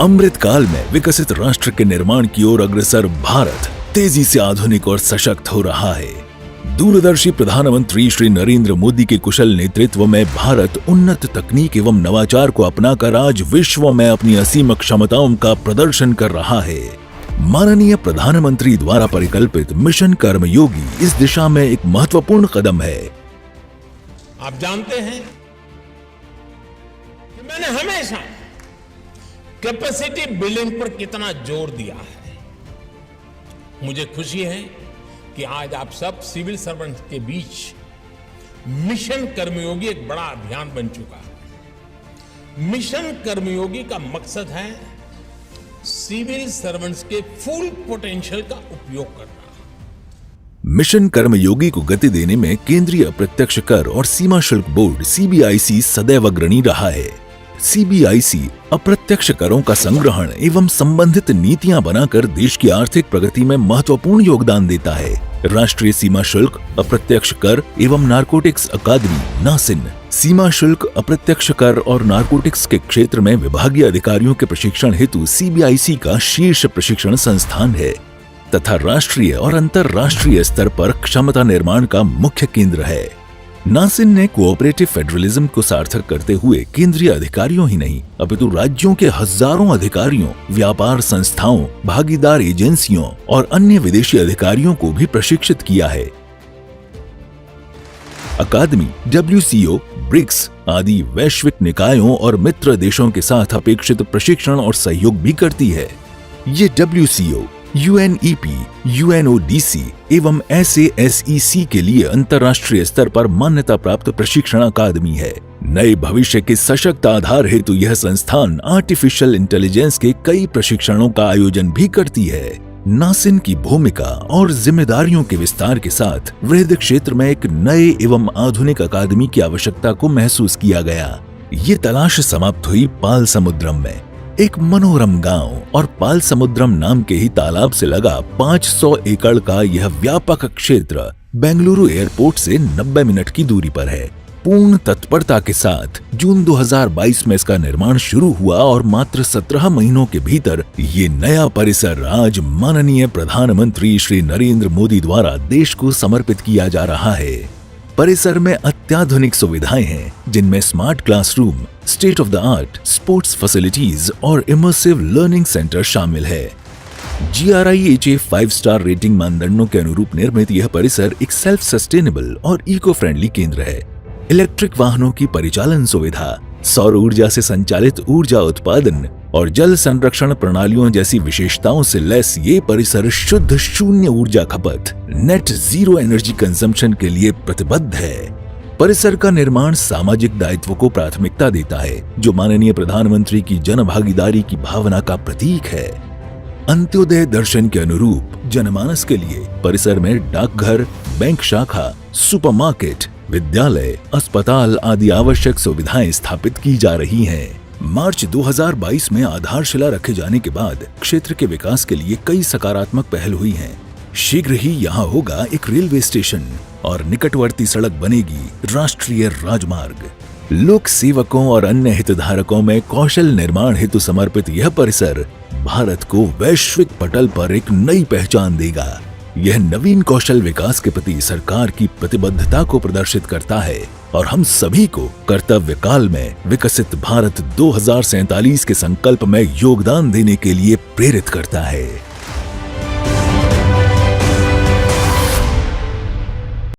अमृत काल में विकसित राष्ट्र के निर्माण की ओर अग्रसर भारत तेजी से आधुनिक और सशक्त हो रहा है। दूरदर्शी प्रधानमंत्री श्री नरेंद्र मोदी के कुशल नेतृत्व में भारत उन्नत तकनीक एवं नवाचार को अपनाकर आज विश्व में अपनी असीम क्षमताओं का प्रदर्शन कर रहा है। माननीय प्रधानमंत्री द्वारा परिकल्पित मिशन कर्मयोगी इस दिशा में एक महत्वपूर्ण कदम है। आप जानते हैं कि मैंने हमेशा कैपेसिटी बिल्डिंग पर कितना जोर दिया है। मुझे खुशी है कि आज आप सब सिविल सर्वेंट्स के बीच मिशन कर्मयोगी एक बड़ा अभियान बन चुका है। मिशन कर्मयोगी का मकसद है सिविल सर्वेंट्स के फुल पोटेंशियल का उपयोग करना। मिशन कर्मयोगी को गति देने में केंद्रीय अप्रत्यक्ष कर और सीमा शुल्क बोर्ड सीबीआईसी सदैव अग्रणी रहा है। सीबीआईसी अप्रत्यक्ष करों का संग्रहण एवं संबंधित नीतियां बनाकर देश की आर्थिक प्रगति में महत्वपूर्ण योगदान देता है। राष्ट्रीय सीमा शुल्क अप्रत्यक्ष कर एवं नारकोटिक्स अकादमी नासिन सीमा शुल्क अप्रत्यक्ष कर और नारकोटिक्स के क्षेत्र में विभागीय अधिकारियों के प्रशिक्षण हेतु सीबीआईसी का शीर्ष प्रशिक्षण संस्थान है तथा राष्ट्रीय और अंतर्राष्ट्रीय स्तर पर क्षमता निर्माण का मुख्य केंद्र है। नासिन ने कोऑपरेटिव फेडरलिज्म को सार्थक करते हुए केंद्रीय अधिकारियों ही नहीं अपितु राज्यों के हजारों अधिकारियों, व्यापार संस्थाओं, भागीदार एजेंसियों और अन्य विदेशी अधिकारियों को भी प्रशिक्षित किया है। अकादमी WCO, ब्रिक्स आदि वैश्विक निकायों और मित्र देशों के साथ अपेक्षित प्रशिक्षण और सहयोग भी करती है। ये WCO, UNEP, UNODC एवं SASEC के लिए अंतर्राष्ट्रीय स्तर पर मान्यता प्राप्त प्रशिक्षण अकादमी है। नए भविष्य के सशक्त आधार हेतु यह संस्थान आर्टिफिशियल इंटेलिजेंस के कई प्रशिक्षणों का आयोजन भी करती है। नासिन की भूमिका और जिम्मेदारियों के विस्तार के साथ वृहद क्षेत्र में एक नए एवं आधुनिक अकादमी की आवश्यकता को महसूस किया गया। ये तलाश समाप्त हुई पाल समुद्रम में। एक मनोरम गांव और पाल समुद्रम नाम के ही तालाब से लगा 500 एकड़ का यह व्यापक क्षेत्र बेंगलुरु एयरपोर्ट से 90 मिनट की दूरी पर है। पूर्ण तत्परता के साथ जून 2022 में इसका निर्माण शुरू हुआ और मात्र 17 महीनों के भीतर ये नया परिसर आज माननीय प्रधानमंत्री श्री नरेंद्र मोदी द्वारा देश को समर्पित किया जा रहा है। परिसर में अत्याधुनिक सुविधाएं हैं जिनमें smart classroom, state of the art sports facilities और इमर्सिव लर्निंग सेंटर शामिल है। GRIHA 5 स्टार रेटिंग मानदंडों के अनुरूप निर्मित यह परिसर एक सेल्फ सस्टेनेबल और इको फ्रेंडली केंद्र है। इलेक्ट्रिक वाहनों की परिचालन सुविधा, सौर ऊर्जा से संचालित ऊर्जा उत्पादन और जल संरक्षण प्रणालियों जैसी विशेषताओं से लैस ये परिसर शुद्ध शून्य ऊर्जा खपत नेट जीरो एनर्जी कंजम्पशन के लिए प्रतिबद्ध है। परिसर का निर्माण सामाजिक दायित्व को प्राथमिकता देता है जो माननीय प्रधानमंत्री की जन भागीदारी की भावना का प्रतीक है। अंत्योदय दर्शन के अनुरूप जनमानस के लिए परिसर में डाकघर, बैंक शाखा, सुपरमार्केट, विद्यालय, अस्पताल आदि आवश्यक सुविधाएं स्थापित की जा रही हैं। मार्च 2022 में आधारशिला रखे जाने के बाद क्षेत्र के विकास के लिए कई सकारात्मक पहल हुई हैं। शीघ्र ही यहाँ होगा एक रेलवे स्टेशन और निकटवर्ती सड़क बनेगी राष्ट्रीय राजमार्ग। लोक सेवकों और अन्य हितधारकों में कौशल निर्माण हेतु समर्पित यह परिसर भारत को वैश्विक पटल पर एक नई पहचान देगा। यह नवीन कौशल विकास के प्रति सरकार की प्रतिबद्धता को प्रदर्शित करता है और हम सभी को कर्तव्य काल में विकसित भारत 2047 के संकल्प में योगदान देने के लिए प्रेरित करता है।